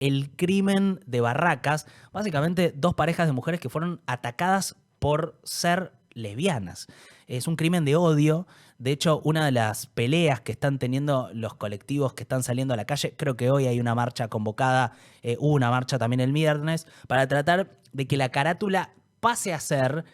el crimen de Barracas, básicamente dos parejas de mujeres que fueron atacadas por ser lesbianas. Es un crimen de odio. De hecho, una de las peleas que están teniendo los colectivos que están saliendo a la calle, creo que hoy hay una marcha convocada, hubo una marcha también el viernes, para tratar de que la carátula pase a ser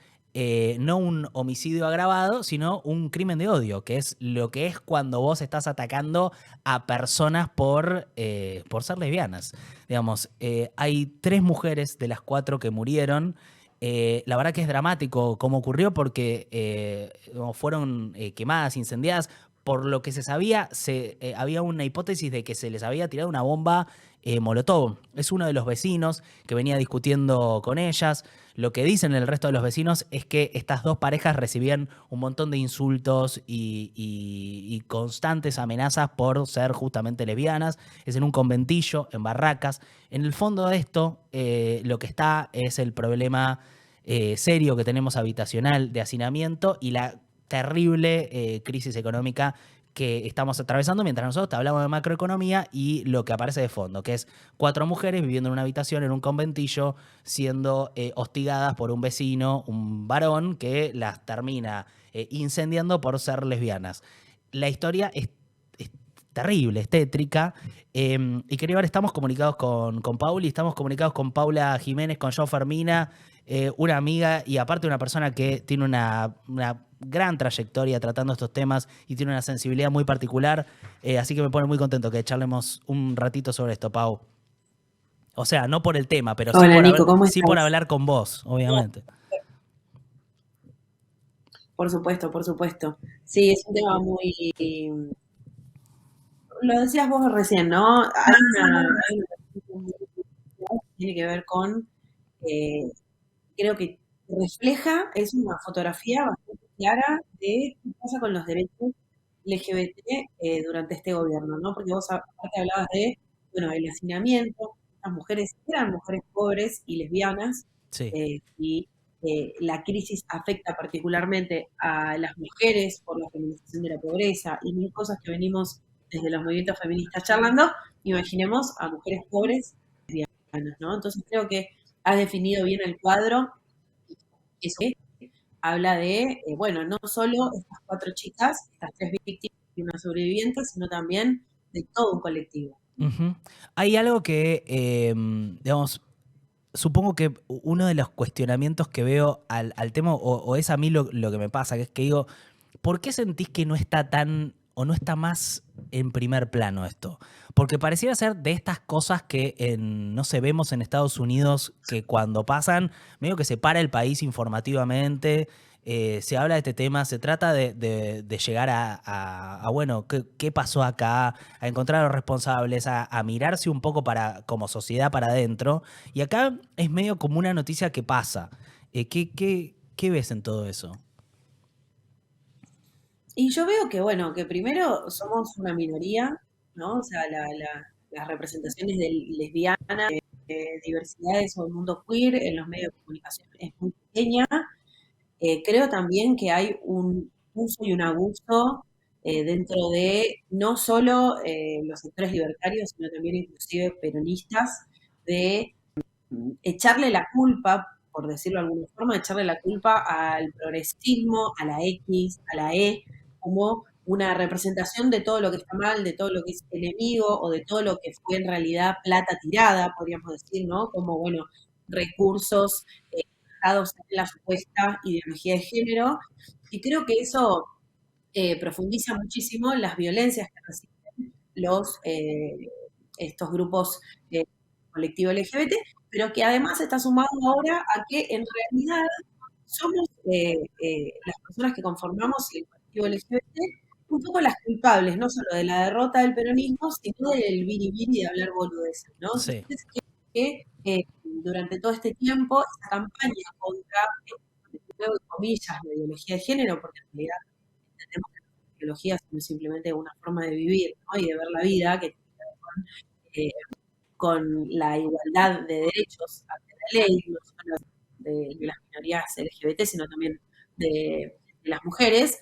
no un homicidio agravado, sino un crimen de odio, que es lo que es cuando vos estás atacando a personas por ser lesbianas. Digamos, hay 3 mujeres de las 4 que murieron. La verdad que es dramático cómo ocurrió porque fueron quemadas, incendiadas. Por lo que se sabía, había una hipótesis de que se les había tirado una bomba Molotov. Es uno de los vecinos que venía discutiendo con ellas. Lo que dicen el resto de los vecinos es que estas dos parejas recibían un montón de insultos y constantes amenazas por ser justamente lesbianas. Es en un conventillo, en Barracas. En el fondo de esto, lo que está es el problema serio que tenemos habitacional de hacinamiento y la terrible crisis económica que estamos atravesando mientras nosotros hablamos de macroeconomía y lo que aparece de fondo, que es 4 mujeres viviendo en una habitación en un conventillo siendo hostigadas por un vecino, un varón, que las termina incendiando por ser lesbianas. La historia es terrible, es tétrica. Y quería ver, estamos comunicados con Pauli, estamos comunicados con Paula Jiménez, con Jo Fermina, una amiga y aparte una persona que tiene una gran trayectoria tratando estos temas y tiene una sensibilidad muy particular. Así que me pone muy contento que charlemos un ratito sobre esto, Pau. O sea, no por el tema, pero Hola Nico, ¿cómo sí por estás? hablar con vos, obviamente. Por supuesto, por supuesto. Sí, es un tema muy... Lo decías vos recién, ¿no? Hay una que tiene que ver con, eh, creo que refleja, es una fotografía bastante clara de qué pasa con los derechos LGBT durante este gobierno, ¿no? Porque vos aparte hablabas de, bueno, el hacinamiento, las mujeres eran mujeres pobres y lesbianas, Sí. y la crisis afecta particularmente a las mujeres por la feminización de la pobreza y mil cosas que venimos desde los movimientos feministas charlando, imaginemos a mujeres pobres lesbianas, ¿no? Entonces creo que has definido bien el cuadro, eso habla de, bueno, no solo estas 4 chicas, estas 3 víctimas y una sobreviviente, sino también de todo un colectivo. Ujú. Hay algo que, digamos, supongo que uno de los cuestionamientos que veo al tema, o es a mí lo que me pasa, que es que digo, ¿por qué sentís que no está tan o no está más en primer plano esto? Porque pareciera ser de estas cosas que no sé, vemos en Estados Unidos que cuando pasan, medio que se para el país informativamente, se habla de este tema, se trata de llegar bueno, ¿qué pasó acá? A encontrar a los responsables, a mirarse un poco como sociedad para adentro. Y acá es medio como una noticia que pasa. ¿Qué ves en todo eso? Y yo veo que, bueno, que primero somos una minoría, ¿no? O sea, las representaciones de lesbianas, de diversidades o el mundo queer en los medios de comunicación es muy pequeña. Creo también que hay un uso y un abuso dentro de no solo los sectores libertarios, sino también inclusive peronistas, de echarle la culpa, por decirlo de alguna forma, echarle la culpa al progresismo, a la X, a la E, como una representación de todo lo que está mal, de todo lo que es enemigo o de todo lo que fue en realidad plata tirada, podríamos decir, ¿no? Como, bueno, recursos basados en la supuesta ideología de género. Y creo que eso profundiza muchísimo las violencias que reciben estos grupos colectivo LGBT, pero que además está sumado ahora a que en realidad somos las personas que conformamos el colectivo LGBT un poco las culpables, no solo de la derrota del peronismo, sino del biribiri de hablar boludeces, ¿no? Sí. Entonces, que durante todo este tiempo, esta campaña contra, de comillas, la ideología de género, porque en realidad entendemos que la ideología es simplemente una forma de vivir, ¿no? Y de ver la vida, que tiene que ver eh, con la igualdad de derechos ante la ley, no solo de las minorías LGBT, sino también de las mujeres.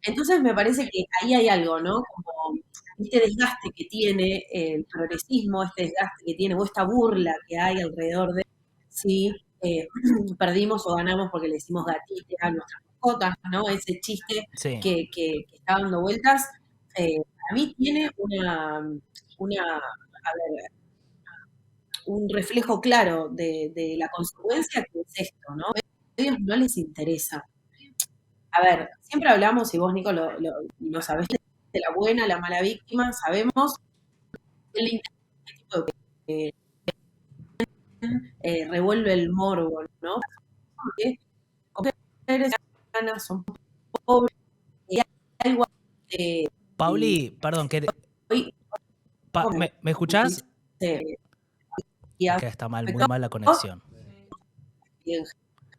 Entonces me parece que ahí hay algo, ¿no? Como este desgaste que tiene el progresismo, este desgaste que tiene, o esta burla que hay alrededor de si perdimos o ganamos porque le decimos gatite a nuestras mascotas, ¿no? Ese chiste Sí. que está dando vueltas, para mí tiene a ver, un reflejo claro de la consecuencia que es esto, ¿no? A ellos no les interesa. A ver, siempre hablamos, y vos, Nico, lo sabés, de la buena, la mala víctima, sabemos que el tipo de revuelve el morbo, ¿no? Porque mujeres ganas son pobres, y hay algo y Pauli, perdón, hoy ¿me escuchás? dice, y Es que está mal, muy mal la conexión. en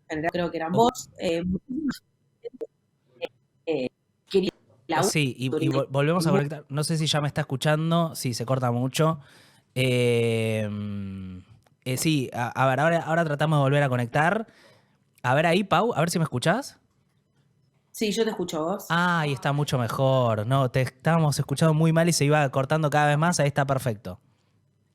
general creo que eran Oh, vos, muchísima gente quería la sí, y volvemos a conectar. No sé si ya me está escuchando, sí, se corta mucho. Eh, sí, a ver, ahora tratamos de volver a conectar. A ver ahí, Pau, a ver si me escuchás. Sí, yo te escucho vos. Ah, ahí está mucho mejor. No, te estábamos escuchando muy mal y se iba cortando cada vez más. Ahí está perfecto.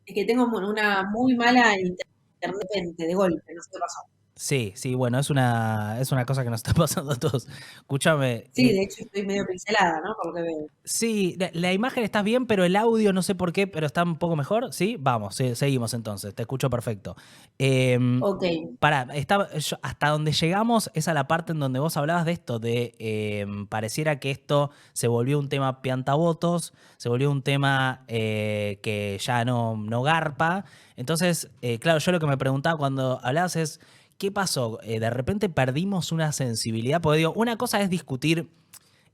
Es que tengo una muy mala internet de golpe, no sé qué pasó. Sí, sí, bueno, es una cosa que nos está pasando a todos. Escúchame. Sí, de hecho estoy medio pincelada, ¿no? Por lo que veo. Sí, la imagen está bien, pero el audio no sé por qué, pero está un poco mejor. Sí, vamos, seguimos entonces, te escucho perfecto. Ok. Pará, hasta donde llegamos es a la parte en donde vos hablabas de esto, de pareciera que esto se volvió un tema piantavotos, se volvió un tema que ya no garpa. Entonces, claro, yo lo que me preguntaba cuando hablabas es, ¿qué pasó? De repente perdimos una sensibilidad, porque digo, una cosa es discutir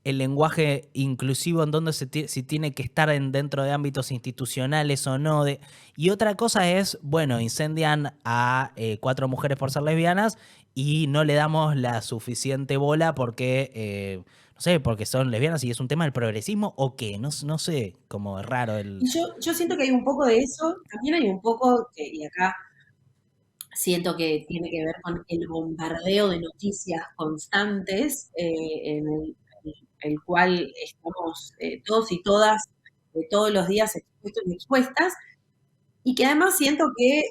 el lenguaje inclusivo en donde si tiene que estar dentro de ámbitos institucionales o no. Y otra cosa es, bueno, incendian a 4 mujeres por ser lesbianas y no le damos la suficiente bola porque, no sé, porque son lesbianas y es un tema del progresismo o qué, no sé, como es raro el... Y yo siento que hay un poco de eso, también hay un poco, y acá siento que tiene que ver con el bombardeo de noticias constantes en el cual estamos todos y todas todos los días expuestos y expuestas, y que además siento que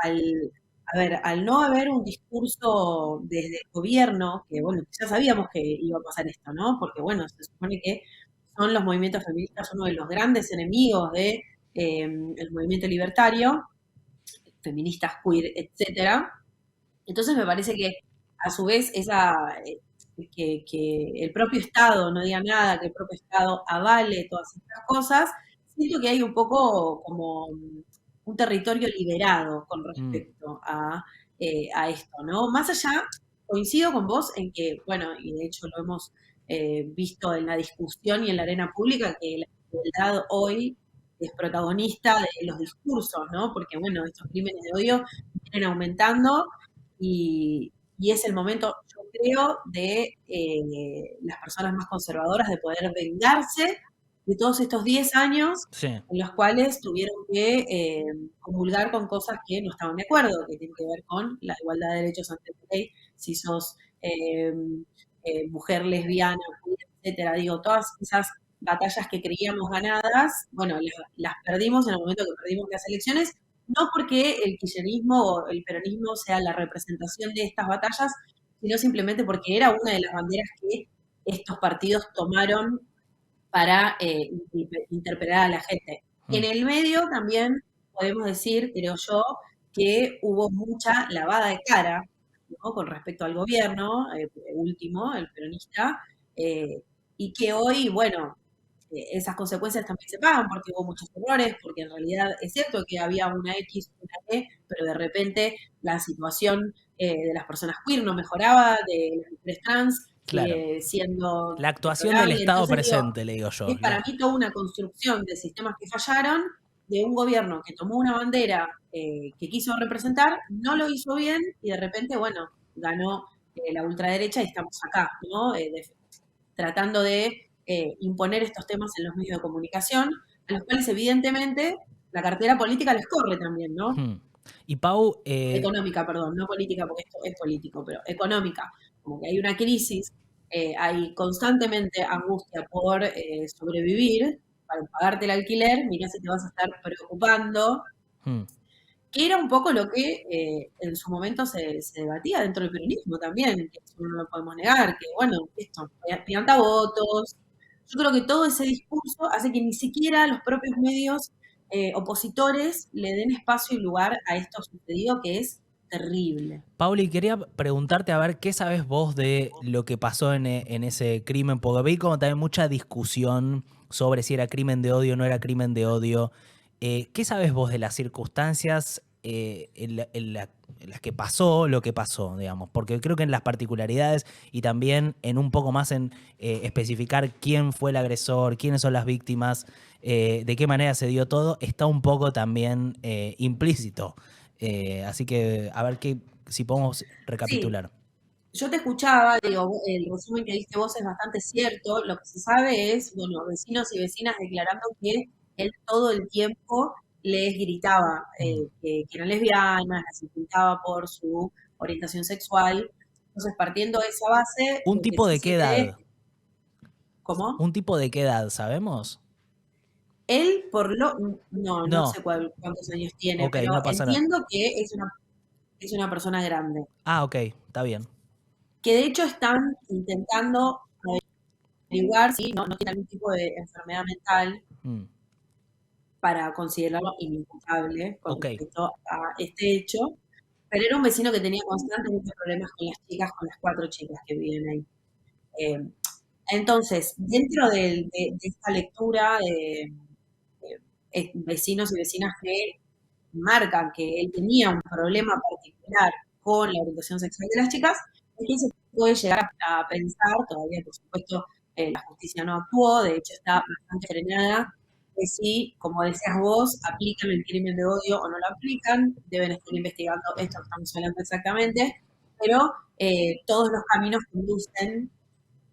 a ver, al no haber un discurso desde el gobierno, que bueno, ya sabíamos que iba a pasar esto, ¿no? Porque bueno, se supone que son los movimientos feministas uno de los grandes enemigos de el movimiento libertario, feministas queer, etcétera. Entonces me parece que a su vez que el propio Estado no diga nada, que el propio Estado avale todas estas cosas, siento que hay un poco como un territorio liberado con Mm, respecto a esto, ¿no? Más allá, coincido con vos en que, bueno, y de hecho lo hemos visto en la discusión y en la arena pública, que la igualdad hoy es protagonista de los discursos, ¿no? Porque, bueno, estos crímenes de odio vienen aumentando y es el momento, yo creo, de las personas más conservadoras de poder vengarse de todos estos 10 años sí, en los cuales tuvieron que comulgar con cosas que no estaban de acuerdo, que tienen que ver con la igualdad de derechos ante la ley, si sos mujer lesbiana, etcétera. Digo, todas esas batallas que creíamos ganadas, bueno, las perdimos en el momento que perdimos las elecciones, no porque el kirchnerismo o el peronismo sea la representación de estas batallas, sino simplemente porque era una de las banderas que estos partidos tomaron para interpelar a la gente. En mm, el medio también podemos decir, creo yo, que hubo mucha lavada de cara, ¿no? Con respecto al gobierno último, el peronista, eh, y que hoy, bueno, esas consecuencias también se pagan porque hubo muchos errores, porque en realidad es cierto que había una X, una E, pero de repente la situación de las personas queer no mejoraba, de las mujeres trans claro. sigue siendo La actuación del deplorable. Estado Entonces digo, presente, le digo yo. es para mí toda una construcción de sistemas que fallaron, de un gobierno que tomó una bandera que quiso representar, no lo hizo bien y de repente, bueno, ganó la ultraderecha y estamos acá, ¿no? Tratando de imponer estos temas en los medios de comunicación, a los cuales evidentemente la cartera política les corre también, ¿no? Hmm. Y Pau, Económica, perdón, no política porque esto es político, pero económica, como que hay una crisis, hay constantemente angustia por sobrevivir para pagarte el alquiler, mirá si te vas a estar preocupando, Mm. que era un poco lo que en su momento se debatía dentro del peronismo también, que eso no lo podemos negar, que bueno, esto, pianta votos. Yo creo que todo ese discurso hace que ni siquiera los propios medios opositores le den espacio y lugar a esto sucedido, que es terrible. Pauli, quería preguntarte a ver qué sabes vos de lo que pasó en ese crimen, porque vi como también mucha discusión sobre si era crimen de odio o no era crimen de odio. ¿Qué sabes vos de las circunstancias en las que pasó lo que pasó, digamos? Porque creo que en las particularidades y también en un poco más en especificar quién fue el agresor, quiénes son las víctimas, de qué manera se dio todo, está un poco también implícito. Así que a ver si podemos Sí, recapitular. yo te escuchaba, digo, el resumen que diste vos es bastante cierto. Lo que se sabe es, bueno, vecinos y vecinas declarando que él todo el tiempo les gritaba Mm. que eran lesbianas, las insultaba por su orientación sexual. Entonces, partiendo de esa base, ¿Un lo que tipo sí de qué se cree, edad? ¿cómo? ¿Un tipo de qué edad, sabemos? Él, no No, sé cuántos años tiene, ok, pero no pasa nada. entiendo que es una persona grande, Ah, ok, está bien. que de hecho están intentando averiguar si no tiene algún tipo de enfermedad mental Mm. para considerarlo inimputable con Ok, respecto a este hecho, pero era un vecino que tenía constantemente problemas con las chicas, con las 4 chicas que viven ahí. Eh, entonces, dentro de esta lectura de vecinos y vecinas que marcan que él tenía un problema particular con la orientación sexual de las chicas, es que se puede llegar a pensar, todavía por supuesto la justicia no actuó, de hecho está bastante frenada, que si, como decías vos, aplican el crimen de odio o no lo aplican, deben estar investigando esto que estamos hablando exactamente, pero todos los caminos conducen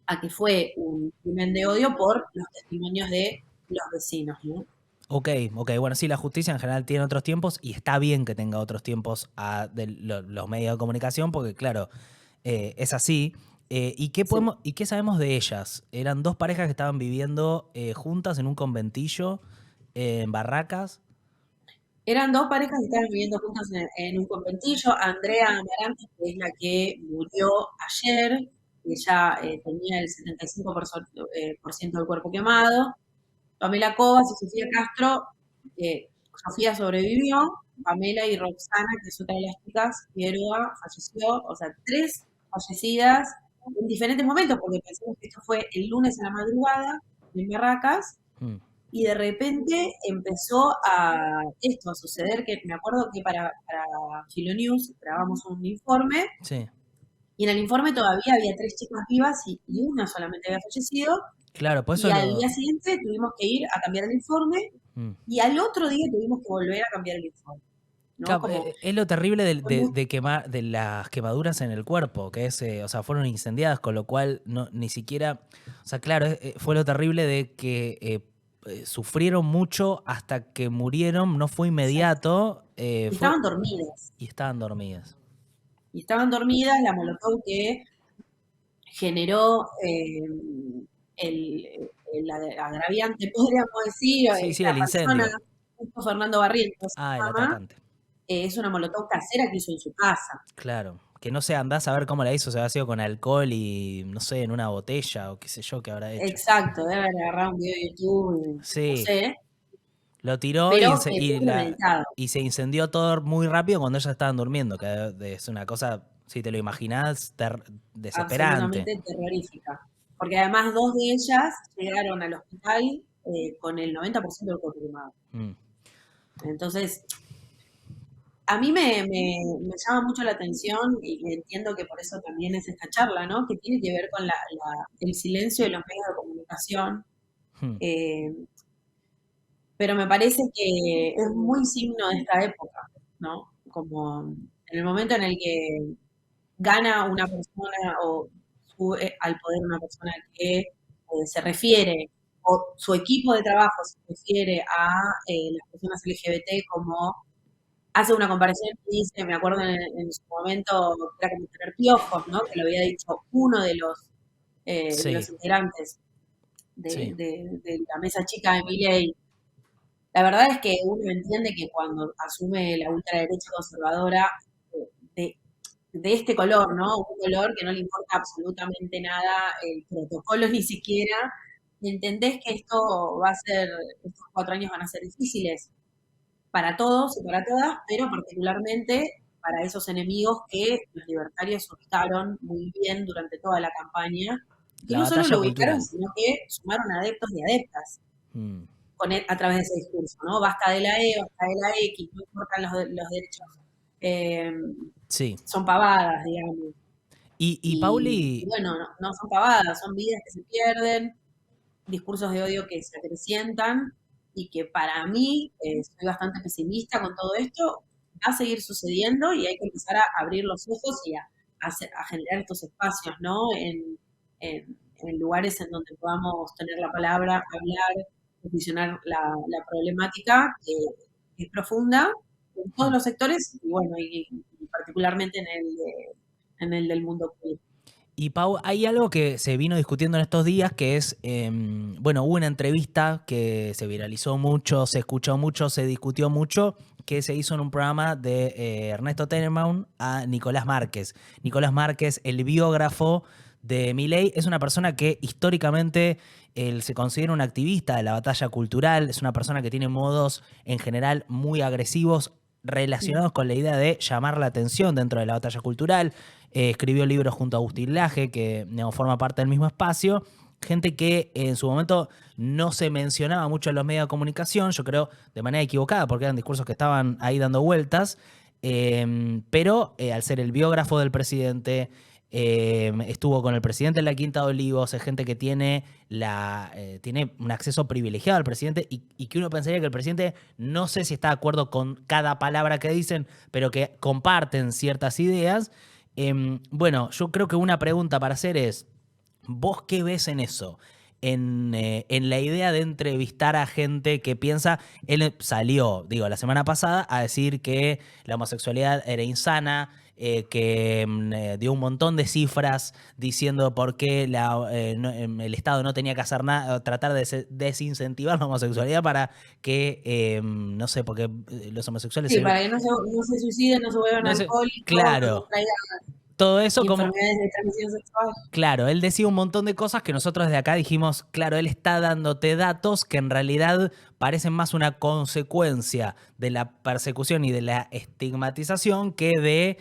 a que fue un crimen de odio por los testimonios de los vecinos, ¿no? ok, ok. Bueno, sí, la justicia en general tiene otros tiempos y está bien que tenga otros tiempos de los medios de comunicación porque, claro, es así. Sí. ¿Y qué sabemos de ellas? Eran dos parejas que estaban viviendo juntas en un conventillo, en Barracas. Eran dos parejas que estaban viviendo juntas en un conventillo. Andrea Amarante, que es la que murió ayer, ella tenía el 75% por ciento del cuerpo quemado. Pamela Cobas y Sofía Castro, Sofía sobrevivió. Pamela y Roxana, que es otra de las chicas, Figueroa, falleció. O sea, 3 fallecidas en diferentes momentos, porque pensamos que esto fue el lunes a la madrugada en Barracas, Mm. y de repente empezó a esto a suceder, que me acuerdo que para Filonews grabamos un informe, Sí, y en el informe todavía había 3 chicas vivas y una solamente había fallecido, claro, por y eso al día lo... siguiente tuvimos que ir a cambiar el informe, Mm. y al otro día tuvimos que volver a cambiar el informe, ¿no? Claro, Como es lo terrible fue muy, de las quemaduras en el cuerpo, que es, o sea, fueron incendiadas, con lo cual no, ni siquiera, o sea, claro, fue lo terrible de que sufrieron mucho hasta que murieron, no fue exacto. inmediato, Y estaban dormidas, y estaban dormidas. la molotov que generó el agraviante, podríamos decir, Sí, sí, esta el persona, incendio. justo Fernando Barrientos se Ah, el llama, atacante. es una molotov casera que hizo en su casa. Claro. Que no sé, andás a ver cómo la hizo, se ha sido con alcohol y, no sé, en una botella o qué sé yo qué habrá hecho. Exacto, debe haber agarrado un video de YouTube, no Sí, sé, lo tiró pero fue premeditado. y se incendió todo muy rápido cuando ellas estaban durmiendo, que es una cosa, si te lo imaginás, desesperante. Absolutamente terrorífica. Porque además 2 de ellas llegaron al hospital con el 90% del cuerpo quemado. Mm. Entonces, a mí me llama mucho la atención y entiendo que por eso también es esta charla, ¿no? Que tiene que ver con el silencio de los medios de comunicación. Mm. eh, pero me parece que es muy signo de esta época, ¿no? Como en el momento en el que gana una persona o sube al poder una persona que se refiere, o su equipo de trabajo se refiere a las personas LGBT como hace una comparación y dice, me acuerdo en su momento, que era como tener piojos, ¿no? Que lo había dicho uno de Sí, los integrantes. de, Sí, de la mesa chica de Milei. La verdad es que uno entiende que cuando asume la ultraderecha conservadora de, de este color, ¿no? Un color que no le importa absolutamente nada el protocolo ni siquiera, entendés que esto va a ser, estos 4 años van a ser difíciles para todos y para todas, pero particularmente para esos enemigos que los libertarios ubicaron muy bien durante toda la campaña, y la no solo batalla lo ubicaron, cultural. sino que sumaron adeptos y adeptas Mm, a través de ese discurso, ¿no? Basta de la E, basta de la X, no importan los derechos, eh, sí. son pavadas, digamos. Y Y Pauli, bueno, no, no son pavadas, son vidas que se pierden, discursos de odio que se acrecientan y que para mí, soy bastante pesimista con todo esto, va a seguir sucediendo y hay que empezar a abrir los ojos y a generar estos espacios, ¿no? En lugares en donde podamos tener la palabra, hablar, posicionar la problemática que es profunda en todos los sectores y bueno, y particularmente en el del mundo queer. y Pau, hay algo que se vino discutiendo en estos días que es, bueno, hubo una entrevista que se viralizó mucho, se escuchó mucho, se discutió mucho, que se hizo en un programa de Ernesto Tenenbaum a Nicolás Márquez. Nicolás Márquez, el biógrafo de Milei, es una persona que históricamente él se considera un activista de la batalla cultural, es una persona que tiene modos en general muy agresivos relacionados con la idea de llamar la atención dentro de la batalla cultural. Escribió libros junto a Agustín Laje, que digamos, forma parte del mismo espacio. Gente que en su momento no se mencionaba mucho en los medios de comunicación, yo creo de manera equivocada, porque eran discursos que estaban ahí dando vueltas, pero al ser el biógrafo del presidente, estuvo con el presidente en la Quinta de Olivos, es gente que tiene un acceso privilegiado al presidente y que uno pensaría que el presidente no sé si está de acuerdo con cada palabra que dicen, pero que comparten ciertas ideas. Bueno, yo creo que una pregunta para hacer es, ¿vos qué ves en eso? En la idea de entrevistar a gente que piensa, él salió, digo, la semana pasada a decir que la homosexualidad era insana, que dio un montón de cifras diciendo por qué el Estado no tenía que hacer nada, tratar de desincentivar la homosexualidad para que, no sé, porque los homosexuales Sí, para que no se suiciden, no se vuelvan no sé, alcohólicos, no claro, contraigan todo eso como enfermedades de transmisión sexual. claro, él decía un montón de cosas que nosotros de acá dijimos, claro, él está dándote datos que en realidad parecen más una consecuencia de la persecución y de la estigmatización que de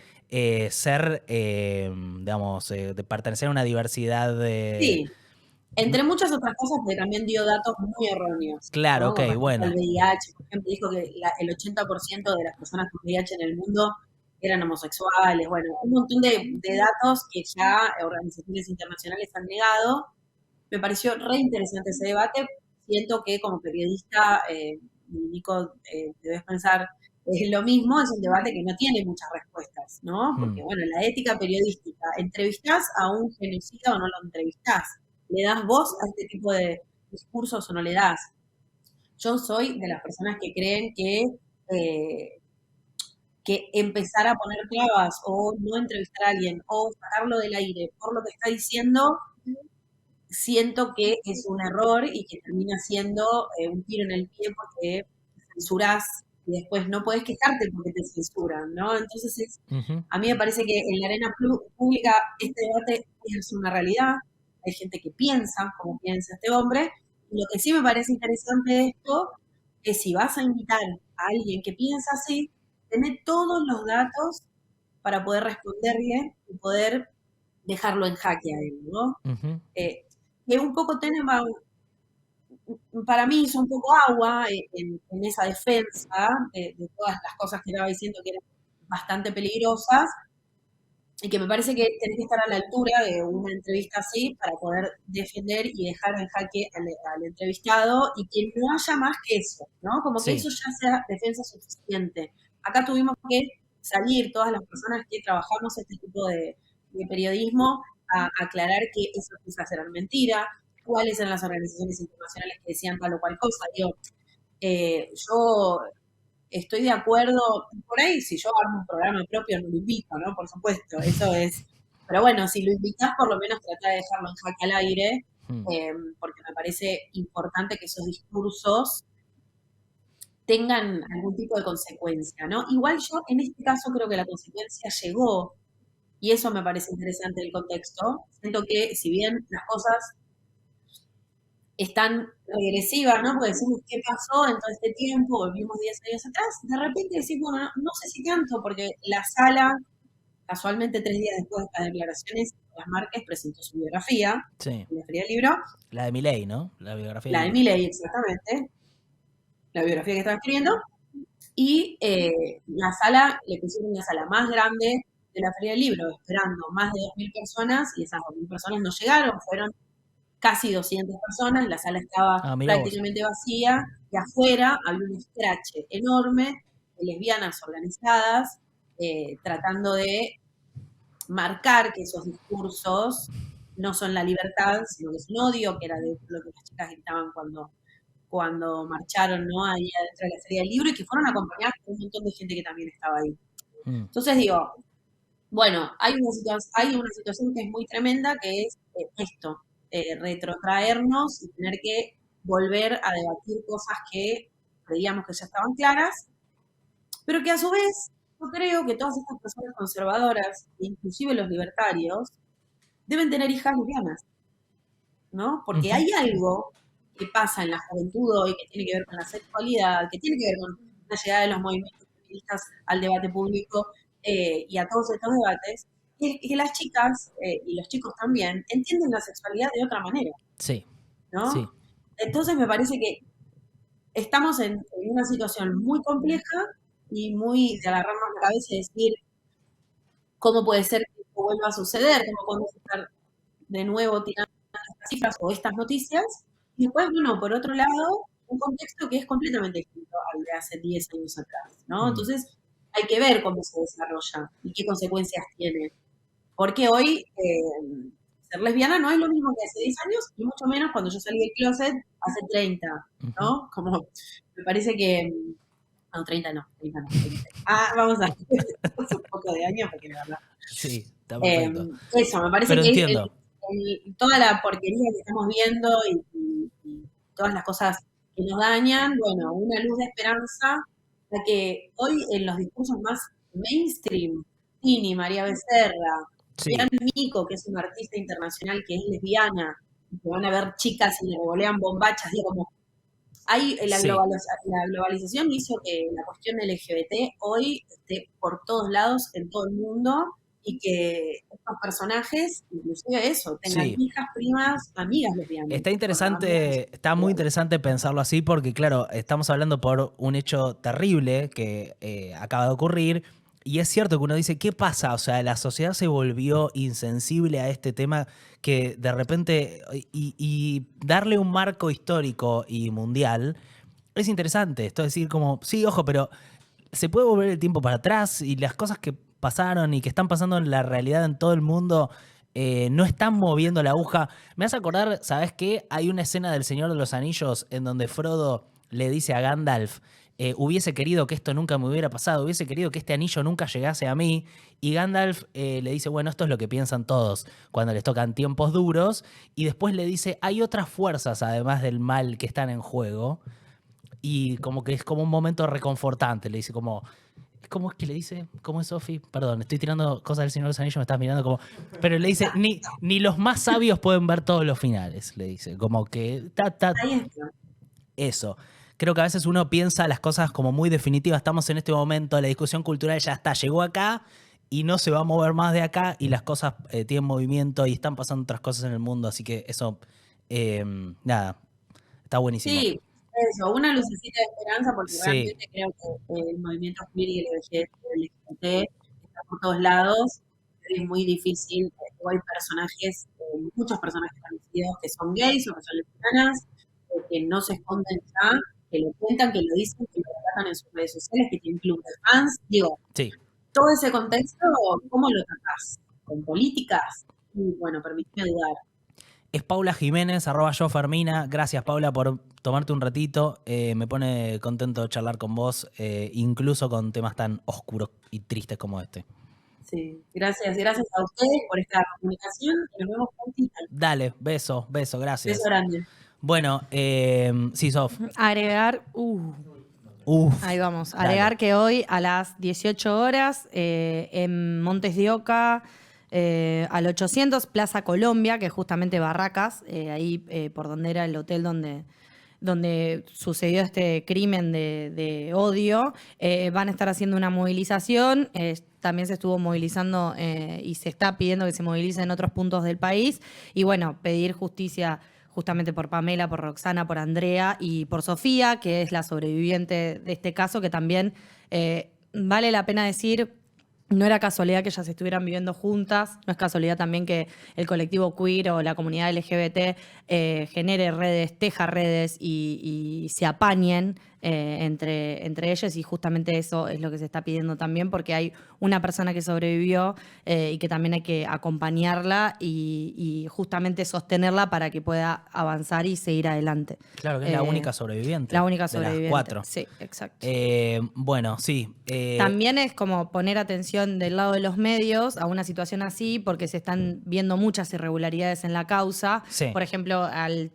ser, digamos, de pertenecer a una diversidad de... Sí, entre muchas otras cosas, porque también dio datos muy erróneos, Claro, ¿no? ok, Con respecto al bueno. VIH, por ejemplo, dijo que el 80% de las personas con VIH en el mundo eran homosexuales, bueno, un montón de datos que ya organizaciones internacionales han negado. Me pareció re interesante ese debate. Siento que como periodista, Nico, debes pensar lo mismo, es un debate que no tiene muchas respuestas, ¿no? Hmm, Porque, bueno, la ética periodística, ¿entrevistás a un genocida o no lo entrevistás? ¿Le das voz a este tipo de discursos o no le das? Yo soy de las personas que creen eh, que empezar a poner trabas o no entrevistar a alguien o sacarlo del aire por lo que está diciendo siento que es un error y que termina siendo un tiro en el pie porque censurás y después no podés quejarte porque te censuran, ¿no? Entonces ujú, a mí me parece que en la arena pública este debate es una realidad, hay gente que piensa como piensa este hombre, y lo que sí me parece interesante de esto es si vas a invitar a alguien que piensa así, tener todos los datos para poder responderle y poder dejarlo en jaque a él, ¿no? ujú. Que un poco Tenenbaum para mí hizo un poco agua en esa defensa de todas las cosas que estaba diciendo que eran bastante peligrosas y que me parece que tenés que estar a la altura de una entrevista así para poder defender y dejar en jaque al entrevistado y que no haya más que eso, ¿no? Como que Sí. eso ya sea defensa suficiente. Acá tuvimos que salir todas las personas que trabajamos este tipo de periodismo a aclarar que esas cosas eran mentira, cuáles eran las organizaciones internacionales que decían tal o cual cosa. Digo, yo estoy de acuerdo, por ahí si yo armo un programa propio no lo invito, ¿no? Por supuesto, eso es, pero bueno, si lo invitas por lo menos trata de dejarlo en jaque al aire Mm. porque me parece importante que esos discursos tengan algún tipo de consecuencia, ¿no? Igual yo en este caso creo que la consecuencia llegó, y eso me parece interesante del contexto. Siento que si bien las cosas están regresivas, ¿no? Porque decimos, ¿qué pasó en todo este tiempo? Volvimos 10 años atrás, de repente decimos, bueno, no sé si tanto, porque la sala, casualmente 3 días después de las declaraciones, Las Márquez presentó su biografía, Sí. en la Feria del Libro, La de Milei, ¿no? La biografía de la de Milei. Milei exactamente, la biografía que estaba escribiendo, y la sala, le pusieron la sala más grande de la Feria del Libro, esperando más de 2.000 personas, y esas 2.000 personas no llegaron, fueron casi 200 personas, la sala estaba Ah, mira vos. prácticamente vacía, y afuera había un escrache enorme de lesbianas organizadas, tratando de marcar que esos discursos no son la libertad, sino que es un odio, que era de lo que las chicas gritaban cuando marcharon, ¿no? Ahí adentro de la Feria del Libro, y que fueron acompañadas por un montón de gente que también estaba ahí. Mm. Entonces digo, bueno, hay una situación que es muy tremenda, que es esto, retrotraernos y tener que volver a debatir cosas que creíamos que ya estaban claras, pero que a su vez yo creo que todas estas personas conservadoras, inclusive los libertarios, deben tener hijas lesbianas, ¿no? Porque Ujú. hay algo que pasa en la juventud hoy que tiene que ver con la sexualidad, que tiene que ver con la llegada de los movimientos feministas al debate público y a todos estos debates, que las chicas y los chicos también entienden la sexualidad de otra manera, Sí, ¿no? sí. Entonces me parece que estamos en una situación muy compleja y muy de agarrarnos la cabeza y decir cómo puede ser que esto vuelva a suceder, cómo podemos estar de nuevo tirando estas cifras o estas noticias. Y después, bueno, por otro lado, un contexto que es completamente distinto al de hace 10 años atrás, ¿no? Mm. Entonces, hay que ver cómo se desarrolla y qué consecuencias tiene. Porque hoy ser lesbiana no es lo mismo que hace 10 años y mucho menos cuando yo salí del closet hace 30, Ujú. ¿no? Como me parece que... No, 30 no, 30 no, 20. Ah, vamos a un poco de años porque la verdad Sí, está eh, perfecto. eso, me parece Pero que entiendo. toda la porquería que estamos viendo y todas las cosas que nos dañan, bueno, una luz de esperanza, la que hoy en los discursos más mainstream, Tini, María Becerra, Bian Sí, Mico, que es una artista internacional que es lesbiana, y que van a ver chicas y le revolean bombachas, digo, como hay sí. la globalización hizo que la cuestión LGBT hoy esté por todos lados, en todo el mundo, y que estos personajes, inclusive eso, tengan Sí. hijas, primas, amigas lesbianas, Está bueno, amigas interesante, está muy lesbianas. interesante pensarlo así porque, claro, estamos hablando por un hecho terrible que acaba de ocurrir y es cierto que uno dice, ¿qué pasa? O sea, la sociedad se volvió insensible a este tema que de repente, y darle un marco histórico y mundial es interesante. Esto es decir, como, sí, ojo, pero se puede volver el tiempo para atrás y las cosas que pasaron y que están pasando en la realidad en todo el mundo no están moviendo la aguja. Me hace acordar, ¿sabes qué? Hay una escena del Señor de los Anillos en donde Frodo le dice a Gandalf, hubiese querido que esto nunca me hubiera pasado, hubiese querido que este anillo nunca llegase a mí. Y Gandalf le dice, bueno, esto es lo que piensan todos cuando les tocan tiempos duros. Y después le dice, hay otras fuerzas además del mal que están en juego. Y como que es como un momento reconfortante. Le dice como, ¿cómo es que le dice? ¿Cómo es Sofi? Perdón, estoy tirando cosas del Señor de los Anillos, me estás mirando como. Pero le dice, ni los más sabios pueden ver todos los finales. Le dice, como que. Ahí está. Eso. Creo que a veces uno piensa las cosas como muy definitivas. Estamos en este momento, la discusión cultural ya está, llegó acá y no se va a mover más de acá y las cosas tienen movimiento y están pasando otras cosas en el mundo. Así que eso, eh, nada, está buenísimo. Sí, eso, una lucecita de esperanza porque Sí, realmente creo que el movimiento queer y LGBT está por todos lados. Es muy difícil. Hay personajes, muchos personajes conocidos que son gays o que son lesbianas, que no se esconden ya, que lo cuentan, que lo dicen, que lo tratan en sus redes sociales, que tienen club de fans. Digo, sí. todo ese contexto, ¿cómo lo tratás? ¿Con políticas? Y bueno, permíteme dudar. Es Paula Jiménez, arroba yo Fermina. Gracias, Paula, por tomarte un ratito. Me pone contento charlar con vos, incluso con temas tan oscuros y tristes como este. Sí, gracias a ustedes por esta comunicación y nos vemos prontito. Dale, beso, Beso gracias. grande. Bueno, sí, Sof. Agregar, Uf, ahí vamos, dale. agregar que hoy a las 18 horas en Montes de Oca, al 800 Plaza Colombia, que es justamente Barracas, ahí por donde era el hotel donde sucedió este crimen de odio, van a estar haciendo una movilización. También se estuvo movilizando y se está pidiendo que se movilice en otros puntos del país. Y bueno, pedir justicia justamente por Pamela, por Roxana, por Andrea y por Sofía, que es la sobreviviente de este caso, que también vale la pena decir. No era casualidad que ellas estuvieran viviendo juntas, no es casualidad también que el colectivo queer o la comunidad LGBT genere redes, teja redes y se apañen entre ellas, y justamente eso es lo que se está pidiendo también, porque hay una persona que sobrevivió y que también hay que acompañarla y justamente sostenerla para que pueda avanzar y seguir adelante. Claro que es la única sobreviviente. La única de sobreviviente. las 4. Sí, exacto. Bueno, sí. También es como poner atención del lado de los medios a una situación así, porque se están viendo muchas irregularidades en la causa. Sí. Por ejemplo, al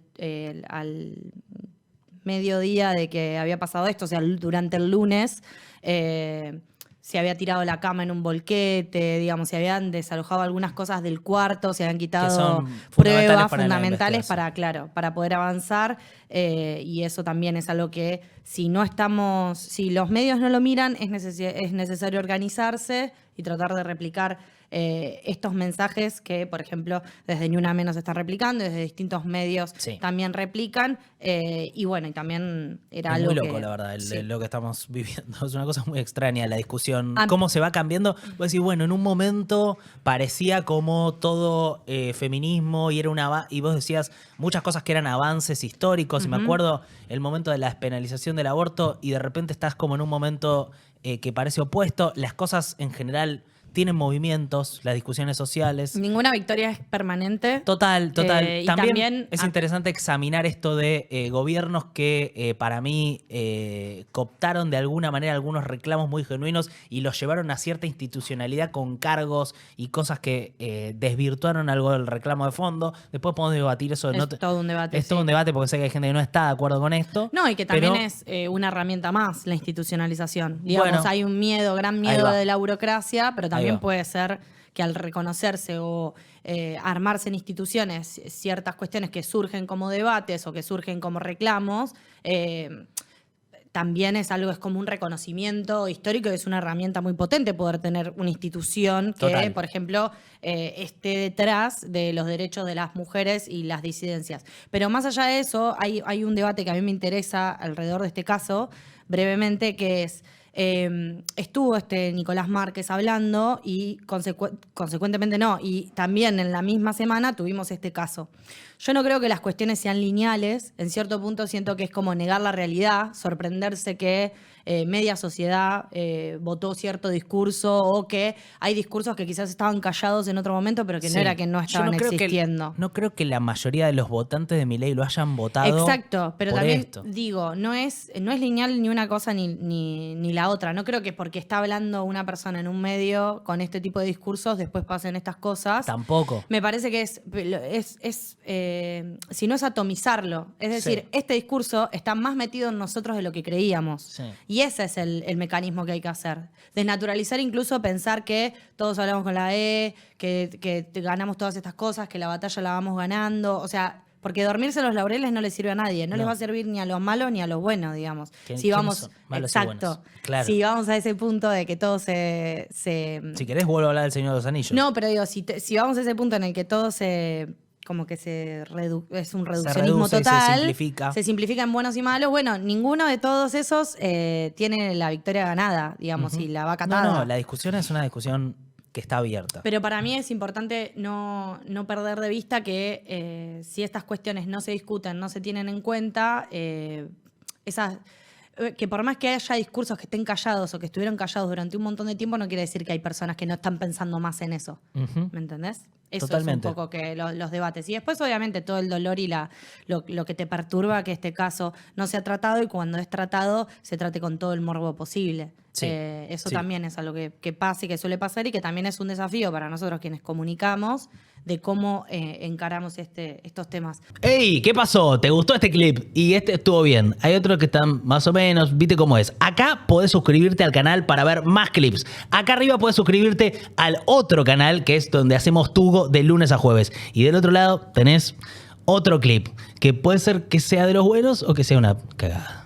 mediodía de que había pasado esto, o sea, durante el lunes, se había tirado la cama en un volquete, digamos, se habían desalojado algunas cosas del cuarto, se habían quitado son pruebas para la fundamentales investigación. para poder avanzar, y eso también es algo que si los medios no lo miran, es necesario organizarse y tratar de replicar estos mensajes que, por ejemplo, desde Ni Una Menos se están replicando, desde distintos medios Sí. también replican, y bueno, y también era Es algo muy loco, que... la verdad, sí. lo que estamos viviendo. Es una cosa muy extraña la discusión. Ah, Cómo se va cambiando. Vos decís, bueno, en un momento parecía como todo feminismo y era y vos decías muchas cosas que eran avances históricos. Y me acuerdo el momento de la despenalización del aborto y de repente estás como en un momento que parece opuesto. Las cosas en general tienen movimientos, las discusiones sociales. Ninguna victoria es permanente. Total. Y También es interesante examinar esto de gobiernos que para mí cooptaron de alguna manera algunos reclamos muy genuinos y los llevaron a cierta institucionalidad con cargos y cosas que desvirtuaron algo del reclamo de fondo. Después podemos debatir eso. Es todo un debate. Es todo un debate porque sé que hay gente que no está de acuerdo con esto. No, y que también pero es una herramienta más, la institucionalización. Digamos, Bueno, hay un gran ahí miedo va. de la burocracia, pero Ahí también va. puede ser que al reconocerse o armarse en instituciones ciertas cuestiones que surgen como debates o que surgen como reclamos, también es como un reconocimiento histórico y es una herramienta muy potente poder tener una institución que, Total. por ejemplo, esté detrás de los derechos de las mujeres y las disidencias. Pero más allá de eso, hay un debate que a mí me interesa alrededor de este caso, brevemente, que es... estuvo Nicolás Márquez hablando y consecuentemente no, y también en la misma semana tuvimos este caso. Yo no creo que las cuestiones sean lineales, en cierto punto siento que es como negar la realidad, sorprenderse que media sociedad votó cierto discurso o que hay discursos que quizás estaban callados en otro momento, pero que Sí. no era que no Yo estaban existiendo. no creo que la mayoría de los votantes de Milei lo hayan votado. Exacto, pero por también esto. digo, no es lineal ni una cosa ni la otra. No creo que porque está hablando una persona en un medio con este tipo de discursos después pasen estas cosas. Tampoco. Me parece que si no es atomizarlo. Es decir, Sí. este discurso está más metido en nosotros de lo que creíamos. Sí. Y ese es el mecanismo que hay que hacer. Desnaturalizar incluso pensar que todos hablamos con la E, que ganamos todas estas cosas, que la batalla la vamos ganando. O sea, porque dormirse en los laureles no le sirve a nadie. No les va a servir ni a los malos ni a los buenos, digamos. ¿Quiénes son malos y buenos? Exacto. Claro. Si vamos a ese punto de que todo Si querés, vuelvo a hablar del Señor de los Anillos. No, pero digo, si vamos a ese punto en el que todo es un reduccionismo reduce y se total, simplifica. se simplifica en buenos y malos, bueno, ninguno de todos esos tiene la victoria ganada, digamos, y la va catada. No, la discusión es una discusión que está abierta. Pero para mí es importante no perder de vista que si estas cuestiones no se discuten, no se tienen en cuenta, que por más que haya discursos que estén callados o que estuvieron callados durante un montón de tiempo, no quiere decir que hay personas que no están pensando más en eso. Ujú. ¿Me entendés? Eso Totalmente. es un poco que los debates. Y después, obviamente, todo el dolor y lo que te perturba que este caso no sea tratado y cuando es tratado se trate con todo el morbo posible. Sí, Eso sí. también es algo que pasa y que suele pasar y que también es un desafío para nosotros quienes comunicamos de cómo encaramos estos temas. ¡Ey! ¿Qué pasó? ¿Te gustó este clip? Y este estuvo bien. Hay otros que están más o menos, viste cómo es. Acá podés suscribirte al canal para ver más clips. Acá arriba podés suscribirte al otro canal, que es donde hacemos Tugo de lunes a jueves. Y del otro lado tenés otro clip, que puede ser que sea de los buenos o que sea una cagada.